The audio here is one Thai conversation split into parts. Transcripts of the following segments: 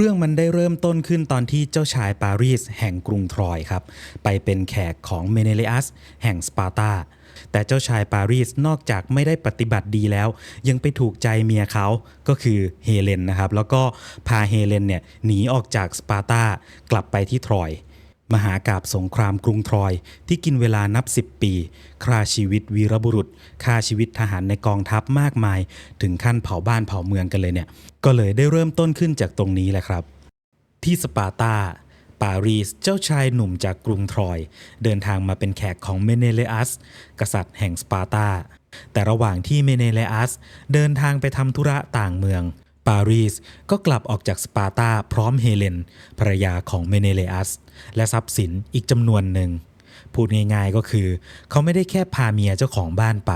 เรื่องมันได้เริ่มต้นขึ้นตอนที่เจ้าชายปารีสแห่งกรุงทรอยครับไปเป็นแขกของเมเนเลอัสแห่งสปาร์ตาแต่เจ้าชายปารีสนอกจากไม่ได้ปฏิบัติดีแล้วยังไปถูกใจเมียเขาก็คือเฮเลนนะครับแล้วก็พาเฮเลนเนี่ยหนีออกจากสปาร์ตากลับไปที่ทรอยมหากาพย์สงครามกรุงทรอยที่กินเวลานับ10 ปีฆ่าชีวิตวีรบุรุษฆ่าชีวิตทหารในกองทัพมากมายถึงขั้นเผาบ้านเผาเมืองกันเลยเนี่ยก็เลยได้เริ่มต้นขึ้นจากตรงนี้แหละครับที่สปาร์ตาปารีสเจ้าชายหนุ่มจากกรุงทรอยเดินทางมาเป็นแขกของเมเนเลอัสกษัตริย์แห่งสปาร์ตาแต่ระหว่างที่เมเนเลอัสเดินทางไปทำธุระต่างเมืองปารีสก็กลับออกจากสปาร์ตาพร้อมเฮเลนภรรยาของเมเนเลอัสและทรัพย์สินอีกจำนวนหนึ่งพูดง่ายๆก็คือเขาไม่ได้แค่พาเมียเจ้าของบ้านไป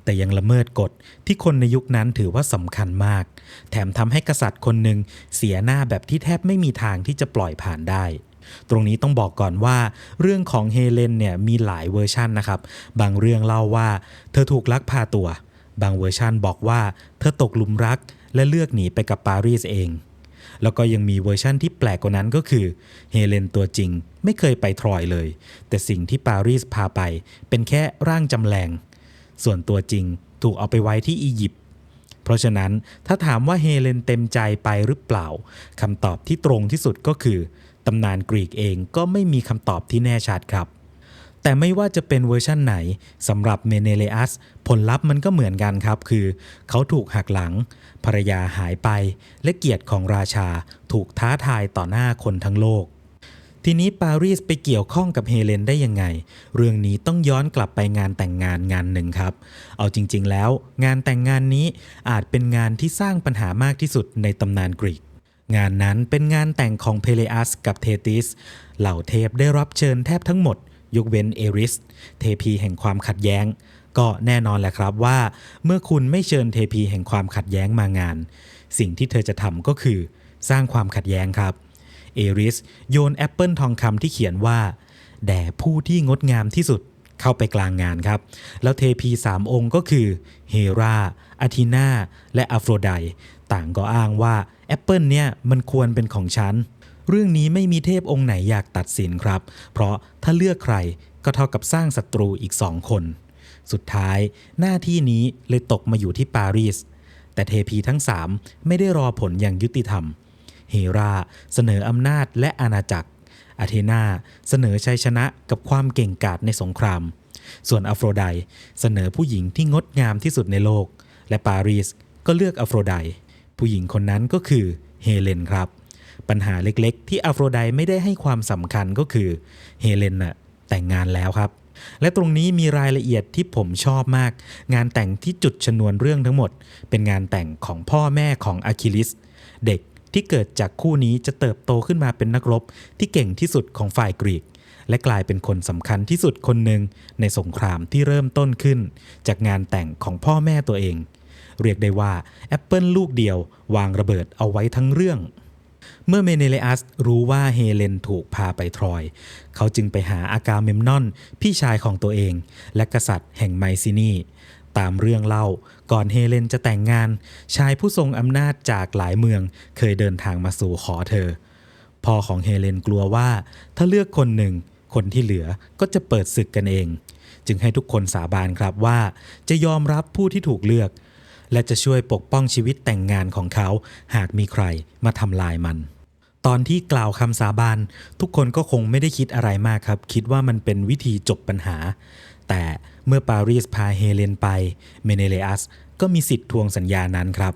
แต่ยังละเมิดกฎที่คนในยุคนั้นถือว่าสำคัญมากแถมทำให้กษัตริย์คนหนึ่งเสียหน้าแบบที่แทบไม่มีทางที่จะปล่อยผ่านได้ตรงนี้ต้องบอกก่อนว่าเรื่องของเฮเลนเนี่ยมีหลายเวอร์ชันนะครับบางเรื่องเล่าว่าเธอถูกลักพาตัวบางเวอร์ชันบอกว่าเธอตกหลุมรักและเลือกหนีไปกับปารีสเองแล้วก็ยังมีเวอร์ชั่นที่แปลกกว่านั้นก็คือเฮเลนตัวจริงไม่เคยไปทรอยเลยแต่สิ่งที่ปารีสพาไปเป็นแค่ร่างจำแรงส่วนตัวจริงถูกเอาไปไว้ที่อียิปต์เพราะฉะนั้นถ้าถามว่าเฮเลนเต็มใจไปหรือเปล่าคำตอบที่ตรงที่สุดก็คือตำนานกรีกเองก็ไม่มีคำตอบที่แน่ชัดครับแต่ไม่ว่าจะเป็นเวอร์ชั่นไหนสำหรับเมเนเลอัสผลลัพธ์มันก็เหมือนกันครับคือเขาถูกหักหลังภรรยาหายไปและเกียรติของราชาถูกท้าทายต่อหน้าคนทั้งโลกทีนี้ปารีสไปเกี่ยวข้องกับเฮเลนได้ยังไงเรื่องนี้ต้องย้อนกลับไปงานแต่งงานงานหนึ่งครับเอาจริงๆแล้วงานแต่งงานนี้อาจเป็นงานที่สร้างปัญหามากที่สุดในตำนานกรีกงานนั้นเป็นงานแต่งของเพเลอัสกับเทติสเหล่าเทพได้รับเชิญแทบทั้งหมดยกเว้นเอริสเทพีแห่งความขัดแย้งก็แน่นอนแหละครับว่าเมื่อคุณไม่เชิญเทพีแห่งความขัดแย้งมางานสิ่งที่เธอจะทำก็คือสร้างความขัดแย้งครับเอริสโยนแอปเปิลทองคำที่เขียนว่าแด่ผู้ที่งดงามที่สุดเข้าไปกลางงานครับแล้วเทพี3 องค์ก็คือเฮราอาธีนาและอัฟโรไดต่างก็อ้างว่าแอปเปิลเนี่ยมันควรเป็นของฉันเรื่องนี้ไม่มีเทพองค์ไหนอยากตัดสินครับเพราะถ้าเลือกใครก็เท่ากับสร้างศัตรูอีก2 คนสุดท้ายหน้าที่นี้เลยตกมาอยู่ที่ปารีสแต่เทพีทั้ง3ไม่ได้รอผลอย่างยุติธรรมเฮราเสนออำนาจและอาณาจักรอาเธนาเสนอชัยชนะกับความเก่งกาจในสงครามส่วนอัฟโรไดเสนอผู้หญิงที่งดงามที่สุดในโลกและปารีสก็เลือกอัฟโรไดผู้หญิงคนนั้นก็คือเฮเลนครับปัญหาเล็กๆที่อัฟโรไดไม่ได้ให้ความสำคัญก็คือเฮเลนน่ะแต่งงานแล้วครับและตรงนี้มีรายละเอียดที่ผมชอบมากงานแต่งที่จุดชนวนเรื่องทั้งหมดเป็นงานแต่งของพ่อแม่ของอะคิลิสเด็กที่เกิดจากคู่นี้จะเติบโตขึ้นมาเป็นนักรบที่เก่งที่สุดของฝ่ายกรีกและกลายเป็นคนสำคัญที่สุดคนหนึ่งในสงครามที่เริ่มต้นขึ้นจากงานแต่งของพ่อแม่ตัวเองเรียกได้ว่าแอปเปิลลูกเดียววางระเบิดเอาไว้ทั้งเรื่องเมื่อเมเนเลอัสรู้ว่าเฮเลนถูกพาไปทรอยเขาจึงไปหาอากาเมมนอนพี่ชายของตัวเองและกษัตริย์แห่งไมซินีตามเรื่องเล่าก่อนเฮเลนจะแต่งงานชายผู้ทรงอำนาจจากหลายเมืองเคยเดินทางมาสู่ขอเธอพ่อของเฮเลนกลัวว่าถ้าเลือกคนหนึ่งคนที่เหลือก็จะเปิดศึกกันเองจึงให้ทุกคนสาบานครับว่าจะยอมรับผู้ที่ถูกเลือกและจะช่วยปกป้องชีวิตแต่งงานของเขาหากมีใครมาทำลายมันตอนที่กล่าวคำสาบานทุกคนก็คงไม่ได้คิดอะไรมากครับคิดว่ามันเป็นวิธีจบปัญหาแต่เมื่อปารีสพาเฮเลนไปเมเนเลอัสก็มีสิทธิ์ทวงสัญญานั้นครับ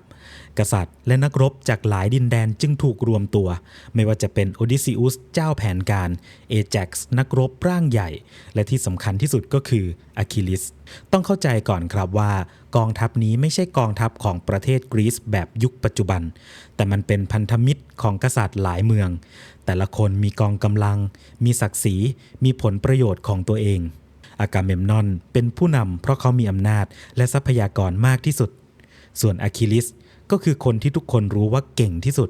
กษัตริย์และนักรบจากหลายดินแดนจึงถูกรวมตัวไม่ว่าจะเป็นโอดิซิอุสเจ้าแผนการเอแจ็กซ์นักรบร่างใหญ่และที่สำคัญที่สุดก็คืออะคิลิสต้องเข้าใจก่อนครับว่ากองทัพนี้ไม่ใช่กองทัพของประเทศกรีซแบบยุคปัจจุบันแต่มันเป็นพันธมิตรของกษัตริย์หลายเมืองแต่ละคนมีกองกำลังมีศักดิ์ศรีมีผลประโยชน์ของตัวเองอากาเมมนอนเป็นผู้นำเพราะเขามีอำนาจและทรัพยากรมากที่สุดส่วนอะคิลิสก็คือคนที่ทุกคนรู้ว่าเก่งที่สุด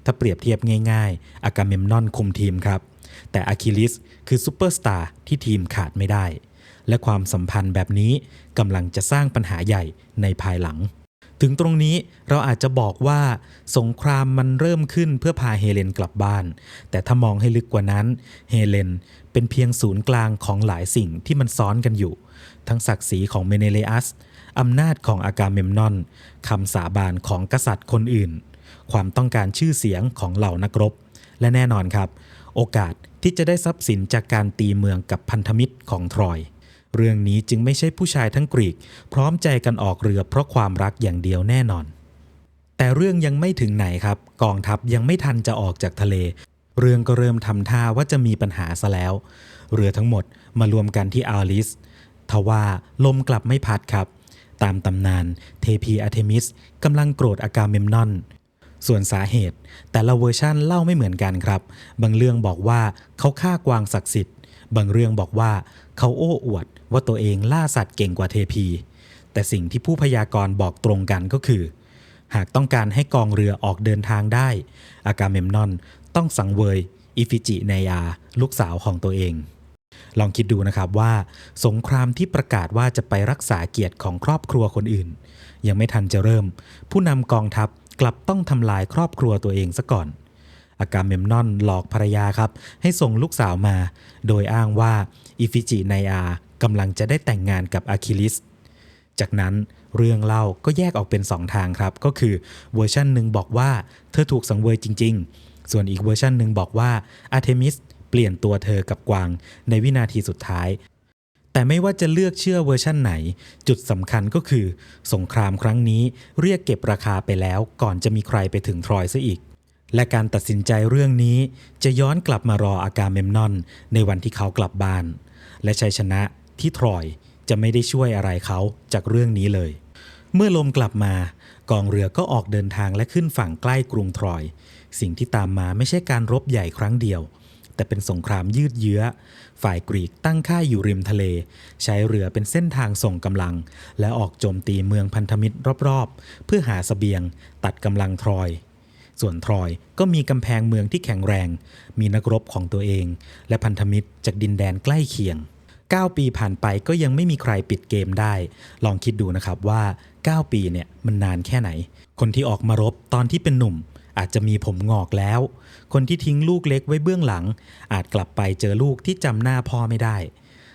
ถ้าเปรียบเทียบง่ายๆอากาเมมนอนคุมทีมครับแต่อะคิลิสคือซูเปอร์สตาร์ที่ทีมขาดไม่ได้และความสัมพันธ์แบบนี้กำลังจะสร้างปัญหาใหญ่ในภายหลัง ถึงตรงนี้เราอาจจะบอกว่าสงครามมันเริ่มขึ้นเพื่อพาเฮเลนกลับบ้านแต่ถ้ามองให้ลึกกว่านั้นเฮเลนเป็นเพียงศูนย์กลางของหลายสิ่งที่มันซ้อนกันอยู่ทั้งศักดิ์ศรีของเมเนเลอัสอำนาจของอากาเมมนอนคำสาบานของกษัตริย์คนอื่นความต้องการชื่อเสียงของเหล่านักรบและแน่นอนครับโอกาสที่จะได้ทรัพย์สินจากการตีเมืองกับพันธมิตรของทรอยเรื่องนี้จึงไม่ใช่ผู้ชายทั้งกรีกพร้อมใจกันออกเรือเพราะความรักอย่างเดียวแน่นอนแต่เรื่องยังไม่ถึงไหนครับกองทัพยังไม่ทันจะออกจากทะเลเรื่องก็เริ่มทำท่าว่าจะมีปัญหาซะแล้วเรือทั้งหมดมารวมกันที่อาลิสทว่าลมกลับไม่พัดครับตามตำนานเทพีอาร์เทมิสกำลังโกรธอากาเมมนอนส่วนสาเหตุแต่ละเวอร์ชั่นเล่าไม่เหมือนกันครับบางเรื่องบอกว่าเขาฆ่ากวางศักดิ์สิทธิ์บางเรื่องบอกว่าเขาโอ้อวดว่าตัวเองล่าสัตว์เก่งกว่าเทพีแต่สิ่งที่ผู้พยากรณ์บอกตรงกันก็คือหากต้องการให้กองเรือออกเดินทางได้อากาเมมนอนต้องสังเวยอิฟิจิเนยาลูกสาวของตัวเองลองคิดดูนะครับว่าสงครามที่ประกาศว่าจะไปรักษาเกียรติของครอบครัวคนอื่นยังไม่ทันจะเริ่มผู้นำกองทัพกลับต้องทำลายครอบครัวตัวเองซะก่อนอากาเมมนอนหลอกภรรยาครับให้ส่งลูกสาวมาโดยอ้างว่าอิฟิจิไนอากำลังจะได้แต่งงานกับอะคิลิสจากนั้นเรื่องเล่าก็แยกออกเป็น2 ทางครับก็คือเวอร์ชันหนึ่งบอกว่าเธอถูกสังเวยจริงๆส่วนอีกเวอร์ชันหนึ่งบอกว่าอาร์เทมิสเปลี่ยนตัวเธอกับกวางในวินาทีสุดท้ายแต่ไม่ว่าจะเลือกเชื่อเวอร์ชั่นไหนจุดสำคัญก็คือสงครามครั้งนี้เรียกเก็บราคาไปแล้วก่อนจะมีใครไปถึงทรอยซะอีกและการตัดสินใจเรื่องนี้จะย้อนกลับมารออากาเมมนอนในวันที่เขากลับบ้านและชัยชนะที่ทรอยจะไม่ได้ช่วยอะไรเขาจากเรื่องนี้เลยเมื่อลมกลับมากองเรือก็ออกเดินทางและขึ้นฝั่งใกล้กรุงทรอยสิ่งที่ตามมาไม่ใช่การรบใหญ่ครั้งเดียวแต่เป็นสงครามยืดเยื้อฝ่ายกรีกตั้งค่ายอยู่ริมทะเลใช้เรือเป็นเส้นทางส่งกำลังและออกโจมตีเมืองพันธมิตรรอบๆเพื่อหาเสบียงตัดกำลังทรอยส่วนทรอยก็มีกำแพงเมืองที่แข็งแรงมีนักรบของตัวเองและพันธมิตรจากดินแดนใกล้เคียง9 ปีผ่านไปก็ยังไม่มีใครปิดเกมได้ลองคิดดูนะครับว่า9 ปีเนี่ยมันนานแค่ไหนคนที่ออกมารบตอนที่เป็นหนุ่มอาจจะมีผมงอกแล้วคนที่ทิ้งลูกเล็กไว้เบื้องหลังอาจกลับไปเจอลูกที่จำหน้าพ่อไม่ได้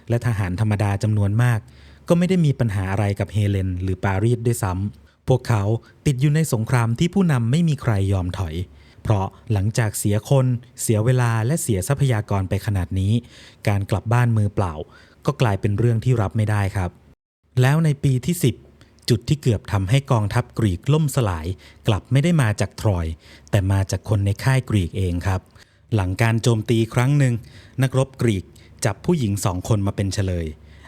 และทหารธรรมดาจำนวนมากก็ไม่ได้มีปัญหาอะไรกับเฮเลนหรือปารีสด้วยซ้ำพวกเขาติดอยู่ในสงครามที่ผู้นำไม่มีใครยอมถอยเพราะหลังจากเสียคนเสียเวลาและเสียทรัพยากรไปขนาดนี้การกลับบ้านมือเปล่าก็กลายเป็นเรื่องที่รับไม่ได้ครับแล้วในปีที่10จุดที่เกือบทำให้กองทัพกรีกล่มสลายกลับไม่ได้มาจากทรอยแต่มาจากคนในค่ายกรีกเองครับหลังการโจมตีครั้งหนึ่งนักรบกรีกจับผู้หญิง2 คนมาเป็นเฉลย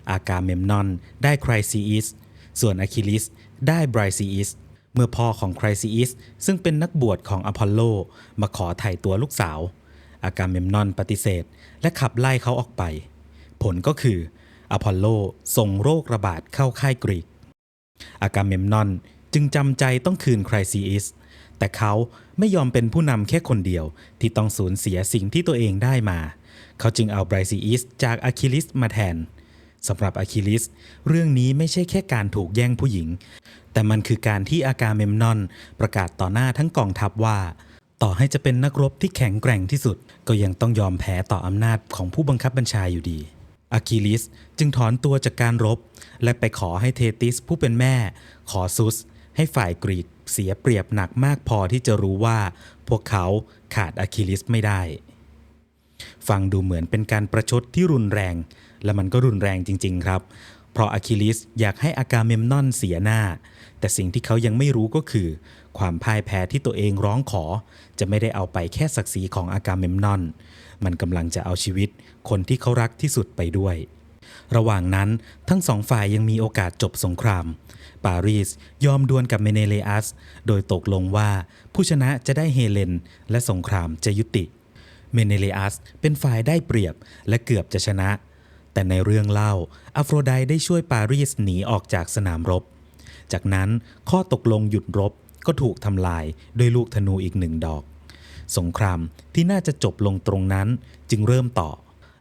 อากาเมมนอนได้ไครซีอิสส่วนอะคิลิสได้ไบรซีอิสเมื่อพ่อของไครซีอิสซึ่งเป็นนักบวชของอพอลโลมาขอไถ่ตัวลูกสาวอากาเมมนอนปฏิเสธและขับไล่เขาออกไปผลก็คืออพอลโลส่งโรคระบาดเข้าค่ายกรีกอากาเมมนอนจึงจำใจต้องคืนไครซีอิสแต่เขาไม่ยอมเป็นผู้นำแค่คนเดียวที่ต้องสูญเสียสิ่งที่ตัวเองได้มาเขาจึงเอาไบรซีอิสจากอะคิลิสมาแทนสำหรับอะคิลิสเรื่องนี้ไม่ใช่แค่การถูกแย่งผู้หญิงแต่มันคือการที่อากาเมมนอนประกาศต่อหน้าทั้งกองทัพว่าต่อให้จะเป็นนักรบที่แข็งแกร่งที่สุดก็ยังต้องยอมแพ้ต่ออำนาจของผู้บังคับบัญชาอยู่ดีอะคิลิสจึงถอนตัวจากการรบและไปขอให้เทติสผู้เป็นแม่ขอซุสให้ฝ่ายกรีกเสียเปรียบหนักมากพอที่จะรู้ว่าพวกเขาขาดอะคิลิสไม่ได้ฟังดูเหมือนเป็นการประชดที่รุนแรงและมันก็รุนแรงจริงๆครับเพราะอะคิลิสอยากให้อากาเมมนอนเสียหน้าแต่สิ่งที่เขายังไม่รู้ก็คือความพ่ายแพ้ที่ตัวเองร้องขอจะไม่ได้เอาไปแค่ศักดิ์ศรีของอากาเมมนอนมันกำลังจะเอาชีวิตคนที่เขารักที่สุดไปด้วยระหว่างนั้นทั้ง2 ฝ่ายยังมีโอกาสจบสงครามปารีสยอมดวลกับเมเนเลอัสโดยตกลงว่าผู้ชนะจะได้เฮเลนและสงครามจะยุติเมเนเลอัสเป็นฝ่ายได้เปรียบและเกือบจะชนะแต่ในเรื่องเล่าอัฟโรไดได้ช่วยปารีสหนีออกจากสนามรบจากนั้นข้อตกลงหยุดรบก็ถูกทำลายด้วยลูกธนูอีก1 ดอกสงครามที่น่าจะจบลงตรงนั้นจึงเริ่มต่อ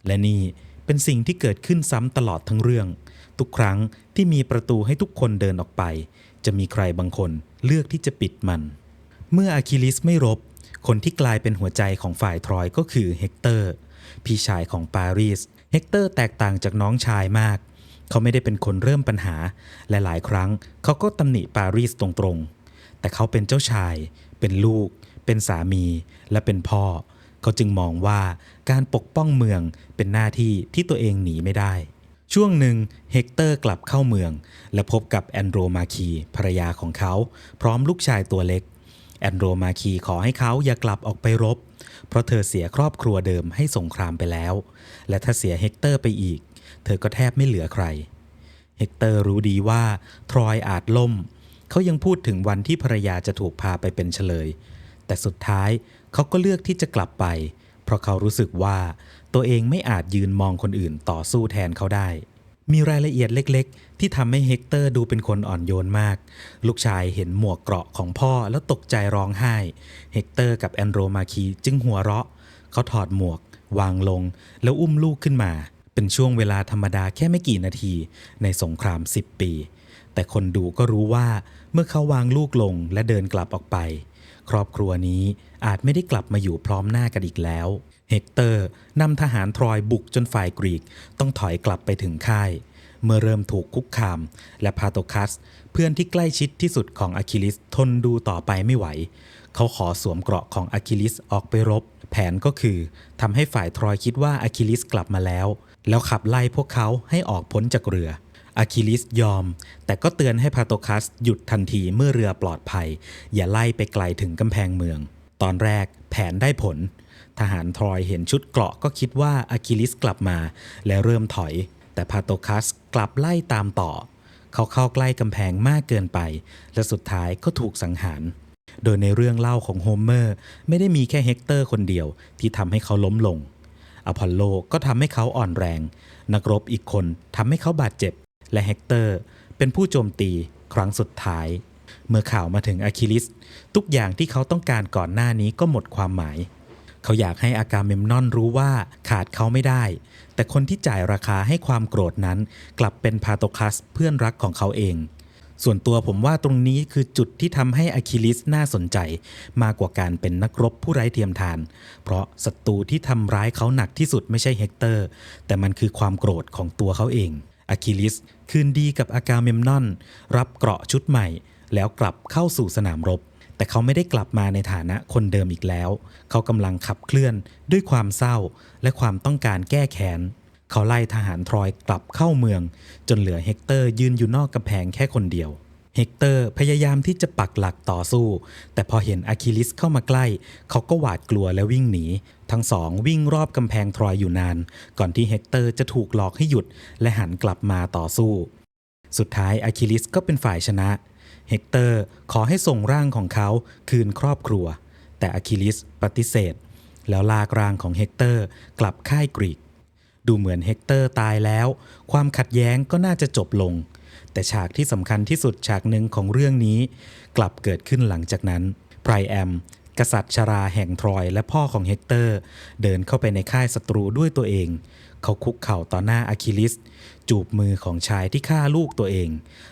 และนี่เป็นสิ่งที่เกิดขึ้นซ้ำตลอดทั้งเรื่องทุกครั้งที่มีประตูให้ทุกคนเดินออกไป จะมีใครบางคนเลือกที่จะปิดมัน เมื่ออะคิลิสไม่รบคนที่กลายเป็นหัวใจของฝ่ายทรอยก็คือเฮกเตอร์พี่ชายของปารีสเฮกเตอร์แตกต่างจากน้องชายมากเขาไม่ได้เป็นคนเริ่มปัญหาและหลายครั้งเขาก็ตำหนิปารีสตรงๆแต่เขาเป็นเจ้าชายเป็นลูกเป็นสามีและเป็นพ่อเขาจึงมองว่าการปกป้องเมืองเป็นหน้าที่ที่ตัวเองหนีไม่ได้ช่วงหนึ่งเฮกเตอร์กลับเข้าเมืองและพบกับแอนโดรมาคีภรรยาของเขาพร้อมลูกชายตัวเล็กแอนโดรมาคีขอให้เขาอย่ากลับออกไปรบเพราะเธอเสียครอบครัวเดิมให้สงครามไปแล้วและถ้าเสียเฮกเตอร์ไปอีกเธอก็แทบไม่เหลือใครเฮกเตอร์รู้ดีว่าทรอยอาจล่มเขายังพูดถึงวันที่ภรรยาจะถูกพาไปเป็นเฉลยแต่สุดท้ายเขาก็เลือกที่จะกลับไปเพราะเขารู้สึกว่าตัวเองไม่อาจยืนมองคนอื่นต่อสู้แทนเขาได้มีรายละเอียดเล็กๆที่ทำให้เฮกเตอร์ดูเป็นคนอ่อนโยนมากลูกชายเห็นหมวกเกราะของพ่อแล้วตกใจร้องไห้เฮกเตอร์กับแอนโดรมาคีจึงหัวเราะเขาถอดหมวกวางลงแล้วอุ้มลูกขึ้นมาเป็นช่วงเวลาธรรมดาแค่ไม่กี่นาทีในสงคราม10 ปีแต่คนดูก็รู้ว่าเมื่อเขาวางลูกลงและเดินกลับออกไปครอบครัวนี้อาจไม่ได้กลับมาอยู่พร้อมหน้ากันอีกแล้วเฮกเตอร์นำทหารทรอยบุกจนฝ่ายกรีกต้องถอยกลับไปถึงค่ายเมื่อเริ่มถูกคุกคามและพาโตคัสเพื่อนที่ใกล้ชิดที่สุดของอะคิลิสทนดูต่อไปไม่ไหวเขาขอสวมเกราะของอะคิลิสออกไปรบแผนก็คือทำให้ฝ่ายทรอยคิดว่าอะคิลิสกลับมาแล้วขับไล่พวกเขาให้ออกพ้นจากเรืออะคิลิสยอมแต่ก็เตือนให้พาโตคัสหยุดทันทีเมื่อเรือปลอดภัยอย่าไล่ไปไกลถึงกำแพงเมืองตอนแรกแผนได้ผลทหารทรอยเห็นชุดเกราะก็คิดว่าอะคิลิสกลับมาและเริ่มถอยแต่พาโตคัสกลับไล่ตามต่อเขาเข้าใกล้กำแพงมากเกินไปและสุดท้ายก็ถูกสังหารโดยในเรื่องเล่าของโฮเมอร์ไม่ได้มีแค่เฮกเตอร์คนเดียวที่ทำให้เขาล้มลงอพอลโลก็ทำให้เขาอ่อนแรงนักรบอีกคนทำให้เขาบาดเจ็บและเฮกเตอร์เป็นผู้โจมตีครั้งสุดท้ายเมื่อข่าวมาถึงอะคิลิสทุกอย่างที่เขาต้องการก่อนหน้านี้ก็หมดความหมายเขาอยากให้อากาเมมนอนรู้ว่าขาดเขาไม่ได้แต่คนที่จ่ายราคาให้ความโกรธนั้นกลับเป็นพาโตคัสเพื่อนรักของเขาเองส่วนตัวผมว่าตรงนี้คือจุดที่ทำให้อะคิลิสน่าสนใจมากกว่าการเป็นนักรบผู้ไร้เทียมทานเพราะศัตรูที่ทำร้ายเขาหนักที่สุดไม่ใช่เฮกเตอร์แต่มันคือความโกรธของตัวเขาเองอะคิลิสคืนดีกับอากาเมมนอนรับเกราะชุดใหม่แล้วกลับเข้าสู่สนามรบแต่เขาไม่ได้กลับมาในฐานะคนเดิมอีกแล้วเขากำลังขับเคลื่อนด้วยความเศร้าและความต้องการแก้แค้นเขาไล่ทหารทรอยกลับเข้าเมืองจนเหลือเฮกเตอร์ยืนอยู่นอกกำแพงแค่คนเดียวเฮกเตอร์พยายามที่จะปักหลักต่อสู้แต่พอเห็นอะคิลิสเข้ามาใกล้เขาก็หวาดกลัวและวิ่งหนีทั้งสองวิ่งรอบกำแพงทรอยอยู่นานก่อนที่เฮกเตอร์จะถูกหลอกให้หยุดและหันกลับมาต่อสู้สุดท้ายอะคิลิสก็เป็นฝ่ายชนะเฮกเตอร์ขอให้ส่งร่างของเขาคืนครอบครัวแต่อะคิลิสปฏิเสธแล้วลากร่างของเฮกเตอร์กลับค่ายกรีกดูเหมือนเฮกเตอร์ตายแล้วความขัดแย้งก็น่าจะจบลงแต่ฉากที่สำคัญที่สุดฉากหนึ่งของเรื่องนี้กลับเกิดขึ้นหลังจากนั้นไพรแอมกษัตริย์ชราแห่งทรอยและพ่อของเฮกเตอร์เดินเข้าไปในค่ายศัตรูด้วยตัวเองเขาคุกเข่าต่อหน้าอะคิลิสจูบมือของชายที่ฆ่าลูกตัวเอง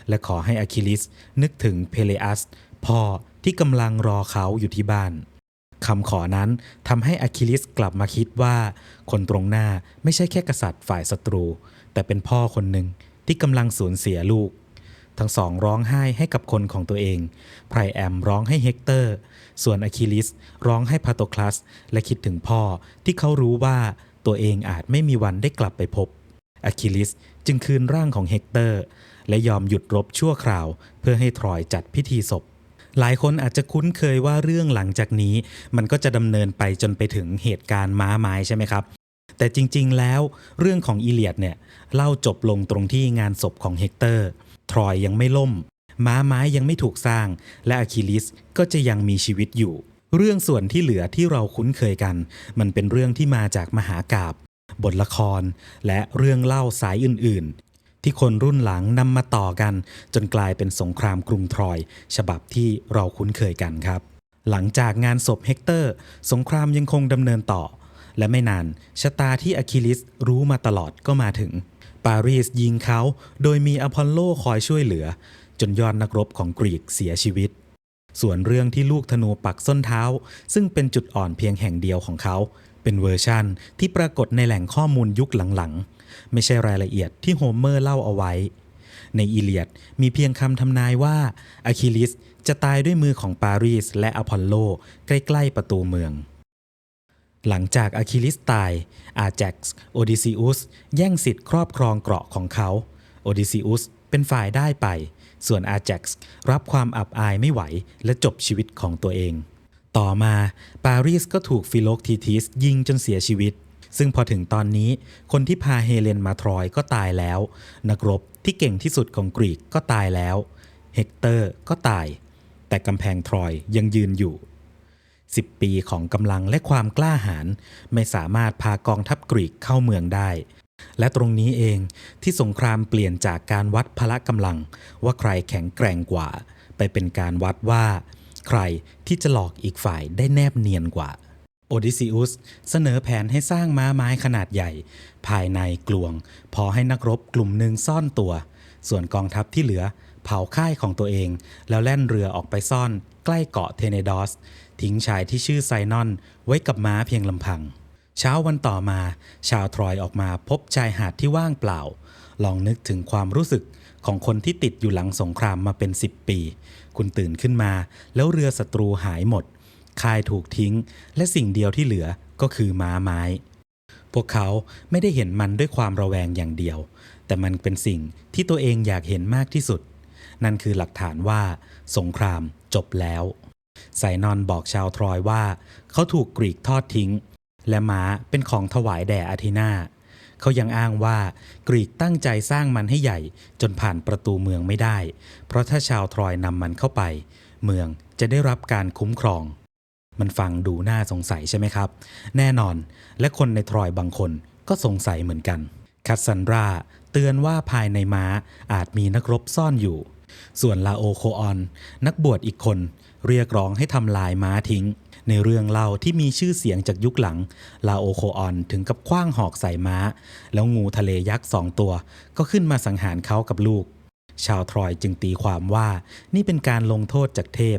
และขอให้อะคิลิสนึกถึงเพเลอัสพ่อที่กำลังรอเขาอยู่ที่บ้านคำขอนั้นทำให้อะคิลิสกลับมาคิดว่าคนตรงหน้าไม่ใช่แค่กษัตริย์ฝ่ายศัตรูแต่เป็นพ่อคนหนึ่งที่กำลังสูญเสียลูกทั้งสองร้องไห้ให้กับคนของตัวเองไพรแอมร้องให้เฮกเตอร์ส่วนอะคิลิสร้องให้พาโตคลัสและคิดถึงพ่อที่เขารู้ว่าตัวเองอาจไม่มีวันได้กลับไปพบอะคิลิสจึงคืนร่างของเฮกเตอร์และยอมหยุดรบชั่วคราวเพื่อให้ทรอยจัดพิธีศพหลายคนอาจจะคุ้นเคยว่าเรื่องหลังจากนี้มันก็จะดำเนินไปจนไปถึงเหตุการณ์ม้าไม้ใช่ไหมครับแต่จริงๆแล้วเรื่องของอีเลียดเนี่ยเล่าจบลงตรงที่งานศพของเฮกเตอร์ทรอยยังไม่ล่มม้าไม้ยังไม่ถูกสร้างและอะคิลิสก็จะยังมีชีวิตอยู่เรื่องส่วนที่เหลือที่เราคุ้นเคยกันมันเป็นเรื่องที่มาจากมหากาพย์บทละครและเรื่องเล่าสายอื่นๆที่คนรุ่นหลังนำมาต่อกันจนกลายเป็นสงครามกรุงทรอยฉบับที่เราคุ้นเคยกันครับหลังจากงานศพเฮกเตอร์สงครามยังคงดำเนินต่อและไม่นานชะตาที่อะคิลิสรู้มาตลอดก็มาถึงปารีสยิงเขาโดยมีอพอลโลคอยช่วยเหลือ จนยอดนักรบของกรีกเสียชีวิตส่วนเรื่องที่ลูกธนูปักส้นเท้าซึ่งเป็นจุดอ่อนเพียงแห่งเดียวของเขาเป็นเวอร์ชั่นที่ปรากฏในแหล่งข้อมูลยุคหลังๆไม่ใช่รายละเอียดที่โฮเมอร์เล่าเอาไว้ในอีเลียดมีเพียงคำทำนายว่าอะคิลิสจะตายด้วยมือของปารีสและอพอลโลใกล้ๆประตูเมืองหลังจากอะคิลิสตายอาแจ็กซ์โอดิซิอุสแย่งสิทธิ์ครอบครองเกราะของเขาโอดิซิอุสเป็นฝ่ายได้ไปส่วนอาแจ็กซ์รับความอับอายไม่ไหวและจบชีวิตของตัวเองต่อมาปารีสก็ถูกฟิโลกทีทิสยิงจนเสียชีวิตซึ่งพอถึงตอนนี้คนที่พาเฮเลนมาทรอยก็ตายแล้วนักรบที่เก่งที่สุดของกรีกก็ตายแล้วเฮกเตอร์ก็ตายแต่กำแพงทรอยยังยืนอยู่10 ปีของกำลังและความกล้าหาญไม่สามารถพากองทัพกรีกเข้าเมืองได้และตรงนี้เองที่สงครามเปลี่ยนจากการวัดพละกำลังว่าใครแข็งแกร่งกว่าไปเป็นการวัดว่าใครที่จะหลอกอีกฝ่ายได้แนบเนียนกว่าโอดิซิอุสเสนอแผนให้สร้างม้าไม้ขนาดใหญ่ภายในกลวงพอให้นักรบกลุ่มหนึ่งซ่อนตัวส่วนกองทัพที่เหลือเผาค่ายของตัวเองแล้วแล่นเรือออกไปซ่อนใกล้เกาะเทเนดอสทิ้งชายที่ชื่อไซนอนไว้กับม้าเพียงลำพังเช้าวันต่อมาชาวทรอยออกมาพบชายหาดที่ว่างเปล่าลองนึกถึงความรู้สึกของคนที่ติดอยู่หลังสงครามมาเป็น10 ปีคุณตื่นขึ้นมาแล้วเรือศัตรูหายหมดค่ายถูกทิ้งและสิ่งเดียวที่เหลือก็คือม้าไม้พวกเขาไม่ได้เห็นมันด้วยความระแวงอย่างเดียวแต่มันเป็นสิ่งที่ตัวเองอยากเห็นมากที่สุดนั่นคือหลักฐานว่าสงครามจบแล้วไซนอนบอกชาวทรอยว่าเขาถูกกรีกทอดทิ้งและม้าเป็นของถวายแด่อาธีนาเขายังอ้างว่ากรีกตั้งใจสร้างมันให้ใหญ่จนผ่านประตูเมืองไม่ได้เพราะถ้าชาวทรอยนำมันเข้าไปเมืองจะได้รับการคุ้มครองมันฟังดูน่าสงสัยใช่ไหมครับแน่นอนและคนในทรอยบางคนก็สงสัยเหมือนกันคัสซันดราเตือนว่าภายในม้าอาจมีนักรบซ่อนอยู่ส่วนลาโอโคออนนักบวชอีกคนเรียกร้องให้ทำลายม้าทิ้งในเรื่องเล่าที่มีชื่อเสียงจากยุคหลังลาโอโคออนถึงกับขว้างหอกใส่ม้าแล้วงูทะเลยักษ์2 ตัวก็ขึ้นมาสังหารเขากับลูกชาวทรอยจึงตีความว่านี่เป็นการลงโทษจากเทพ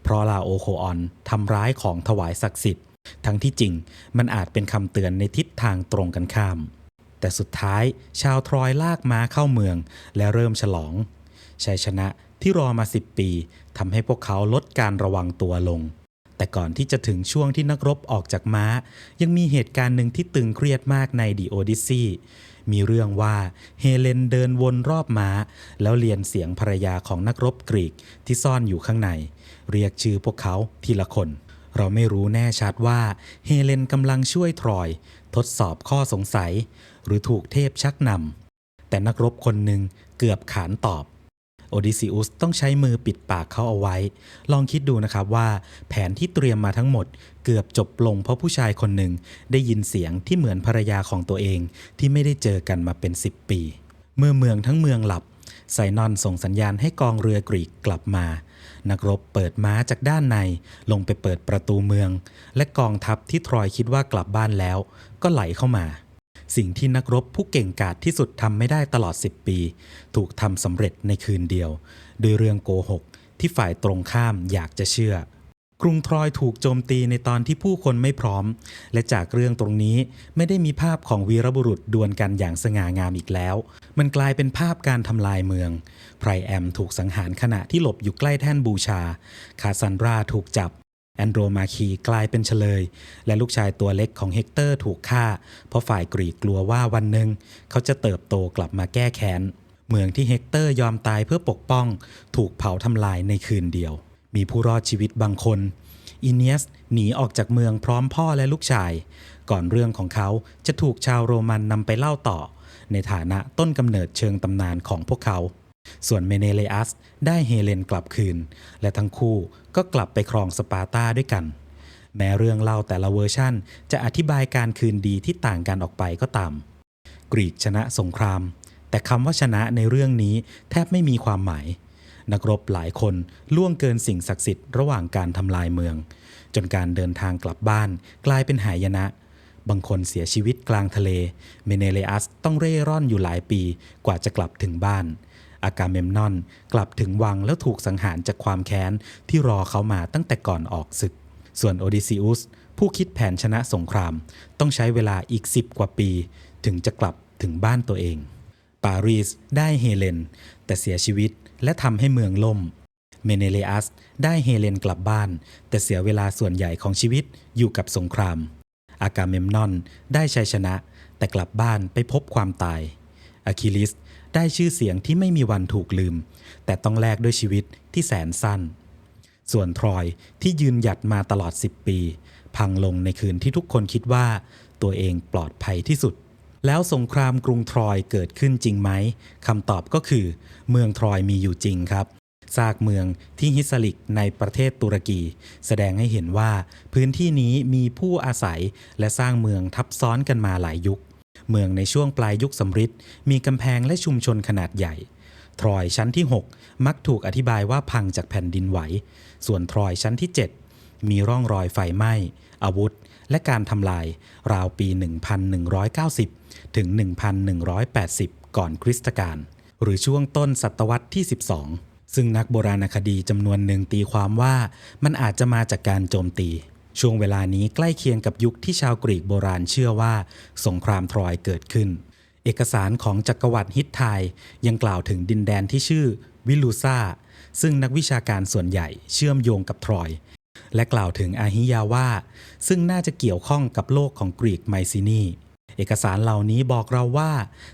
เพราะลาโอโคออนทำร้ายของถวายศักดิ์สิทธิ์ทั้งที่จริงมันอาจเป็นคำเตือนในทิศทางตรงกันข้ามแต่สุดท้ายชาวทรอยลากม้าเข้าเมืองและเริ่มฉลองชัยชนะที่รอมา10 ปีทำให้พวกเขาลดการระวังตัวลงแต่ก่อนที่จะถึงช่วงที่นักรบออกจากม้ายังมีเหตุการณ์หนึ่งที่ตึงเครียดมากในดิโอดิสซีมีเรื่องว่าเฮเลนเดินวนรอบม้าแล้วเรียนเสียงภรรยาของนักรบกรีกที่ซ่อนอยู่ข้างในเรียกชื่อพวกเขาทีละคนเราไม่รู้แน่ชัดว่าเฮเลนกำลังช่วยทรอยทดสอบข้อสงสัยหรือถูกเทพชักนำแต่นักรบคนหนึ่งเกือบขานตอบโอดิซิอุสต้องใช้มือปิดปากเขาเอาไว้ลองคิดดูนะครับว่าแผนที่เตรียมมาทั้งหมดเกือบจบลงเพราะผู้ชายคนหนึ่งได้ยินเสียงที่เหมือนภรรยาของตัวเองที่ไม่ได้เจอกันมาเป็น10 ปีเมื่อเมืองทั้งเมืองหลับไซนอนส่งสัญญาณให้กองเรือกรีกกลับมานักรบเปิดม้าจากด้านในลงไปเปิดประตูเมืองและกองทัพที่ทรอยคิดว่ากลับบ้านแล้วก็ไหลเข้ามาสิ่งที่นักรบผู้เก่งกาจที่สุดทำไม่ได้ตลอด10 ปีถูกทำสำเร็จในคืนเดียวโดยเรื่องโกหกที่ฝ่ายตรงข้ามอยากจะเชื่อกรุงทรอยถูกโจมตีในตอนที่ผู้คนไม่พร้อมและจากเรื่องตรงนี้ไม่ได้มีภาพของวีรบุรุษดวลกันอย่างสง่างามอีกแล้วมันกลายเป็นภาพการทำลายเมืองไพรแอมถูกสังหารขณะที่หลบอยู่ใกล้แท่นบูชาคาซันดราถูกจับแอนโดรมาคีกลายเป็นเฉลยและลูกชายตัวเล็กของเฮกเตอร์ถูกฆ่าเพราะฝ่ายกรีกกลัวว่าวันหนึ่งเขาจะเติบโตกลับมาแก้แค้นเมืองที่เฮกเตอร์ยอมตายเพื่อปกป้องถูกเผาทำลายในคืนเดียวมีผู้รอดชีวิตบางคนอีเนียสหนีออกจากเมืองพร้อมพ่อและลูกชายก่อนเรื่องของเขาจะถูกชาวโรมันนำไปเล่าต่อในฐานะต้นกำเนิดเชิงตำนานของพวกเขาส่วนเมเนเลอัสได้เฮเลนกลับคืนและทั้งคู่ก็กลับไปครองสปาร์ตาด้วยกันแม้เรื่องเล่าแต่ละเวอร์ชั่นจะอธิบายการคืนดีที่ต่างกันออกไปก็ตามกรีกชนะสงครามแต่คำว่าชนะในเรื่องนี้แทบไม่มีความหมายนักรบหลายคนล่วงเกินสิ่งศักดิ์สิทธิ์ระหว่างการทำลายเมืองจนการเดินทางกลับบ้านกลายเป็นหายนะบางคนเสียชีวิตกลางทะเลเมเนเลอัสต้องเร่ร่อนอยู่หลายปีกว่าจะกลับถึงบ้าน อากาเมมนอนกลับถึงวังแล้วถูกสังหารจากความแค้นที่รอเขามาตั้งแต่ก่อนออกศึกส่วนโอดิซิอุสผู้คิดแผนชนะสงครามต้องใช้เวลาอีก10 กว่าปีถึงจะกลับถึงบ้านตัวเองปารีสได้เฮเลนแต่เสียชีวิตและทำให้เมืองล่มเมเนเลอัสได้เฮเลนกลับบ้านแต่เสียเวลาส่วนใหญ่ของชีวิตอยู่กับสงครามอากาเมมนอนได้ชัยชนะแต่กลับบ้านไปพบความตายอะคิลิสได้ชื่อเสียงที่ไม่มีวันถูกลืมแต่ต้องแลกด้วยชีวิตที่แสนสั้นส่วนทรอยที่ยืนหยัดมาตลอด10 ปีพังลงในคืนที่ทุกคนคิดว่าตัวเองปลอดภัยที่สุดแล้วสงครามกรุงทรอยเกิดขึ้นจริงไหมคำตอบก็คือเมืองทรอยมีอยู่จริงครับซากเมืองที่ฮิสลิกในประเทศตุรกีแสดงให้เห็นว่าพื้นที่นี้มีผู้อาศัยและสร้างเมืองทับซ้อนกันมาหลายยุคเมืองในช่วงปลายยุคสำริดมีกำแพงและชุมชนขนาดใหญ่ทรอยชั้นที่6มักถูกอธิบายว่าพังจากแผ่นดินไหวส่วนทรอยชั้นที่7มีร่องรอยไฟไหม้อาวุธและการทำลายราวปี 1190 ถึง 1180 ก่อนคริสตกาลหรือช่วงต้นศตวรรษที่ 12 ซึ่งนักโบราณคดีจำนวนหนึ่งตีความว่ามันอาจจะมาจากการโจมตีช่วงเวลานี้ใกล้เคียงกับยุคที่ชาวกรีกโบราณเชื่อว่าสงครามทรอยเกิดขึ้นเอกสารของจักรวรรดิฮิตไทยังกล่าวถึงดินแดนที่ชื่อวิลูซาซึ่งนักวิชาการส่วนใหญ่เชื่อมโยงกับทรอยและกล่าวถึงอาฮิยาวาซึ่งน่าจะเกี่ยวข้องกับโลกของกรีกไมซินีเอกสารเหล่านี้บอกเราว่า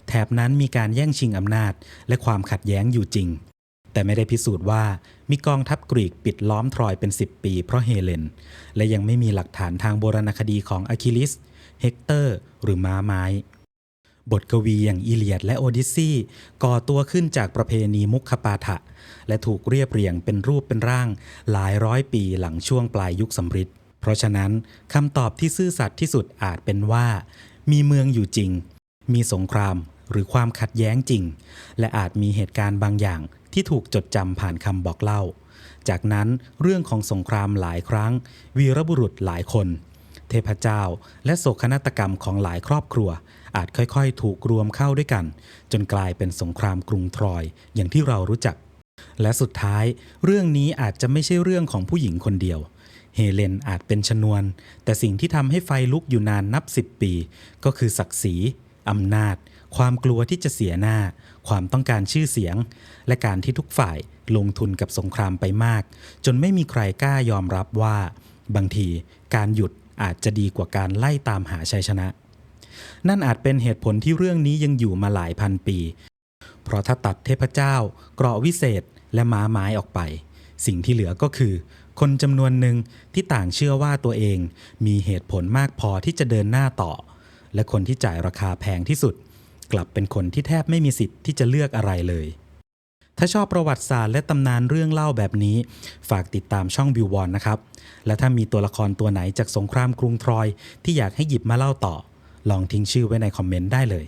แถบนั้นมีการแย่งชิงอำนาจและความขัดแย้งอยู่จริงแต่ไม่ได้พิสูจน์ว่ามีกองทัพกรีกปิดล้อมทรอยเป็น10 ปีเพราะเฮเลนและยังไม่มีหลักฐานทางโบราณคดีของอะคิลิสเฮกเตอร์หรือม้าไม้บทกวีอย่างอีเลียดและโอดิสซีก่อตัวขึ้นจากประเพณีมุขปาฐะและถูกเรียบเรียงเป็นรูปเป็นร่างหลายร้อยปีหลังช่วงปลายยุคสำริดเพราะฉะนั้นคำตอบที่ซื่อสัตย์ที่สุดอาจเป็นว่ามีเมืองอยู่จริงมีสงครามหรือความขัดแย้งจริงและอาจมีเหตุการณ์บางอย่างที่ถูกจดจำผ่านคำบอกเล่าจากนั้นเรื่องของสงครามหลายครั้งวีรบุรุษหลายคนเทพเจ้าและโศกนาฏกรรมของหลายครอบครัวอาจค่อยๆถูกรวมเข้าด้วยกันจนกลายเป็นสงครามกรุงทรอยอย่างที่เรารู้จักและสุดท้ายเรื่องนี้อาจจะไม่ใช่เรื่องของผู้หญิงคนเดียวเฮเลนอาจเป็นชนวนแต่สิ่งที่ทำให้ไฟลุกอยู่นานนับ10 ปีก็คือศักดิ์ศรีอำนาจความกลัวที่จะเสียหน้าความต้องการชื่อเสียงและการที่ทุกฝ่ายลงทุนกับสงครามไปมากจนไม่มีใครกล้ายอมรับว่าบางทีการหยุดอาจจะดีกว่าการไล่ตามหาชัยชนะนั่นอาจเป็นเหตุผลที่เรื่องนี้ยังอยู่มาหลายพันปีเพราะถ้าตัดเทพเจ้าเกราะวิเศษและม้าไม้ออกไปสิ่งที่เหลือก็คือคนจำนวนหนึ่งที่ต่างเชื่อว่าตัวเองมีเหตุผลมากพอที่จะเดินหน้าต่อและคนที่จ่ายราคาแพงที่สุดกลับเป็นคนที่แทบไม่มีสิทธิ์ที่จะเลือกอะไรเลยถ้าชอบประวัติศาสตร์และตำนานเรื่องเล่าแบบนี้ฝากติดตามช่องบิววอนนะครับและถ้ามีตัวละครตัวไหนจากสงครามกรุงทรอยที่อยากให้หยิบมาเล่าต่อลองทิ้งชื่อไว้ในคอมเมนต์ได้เลย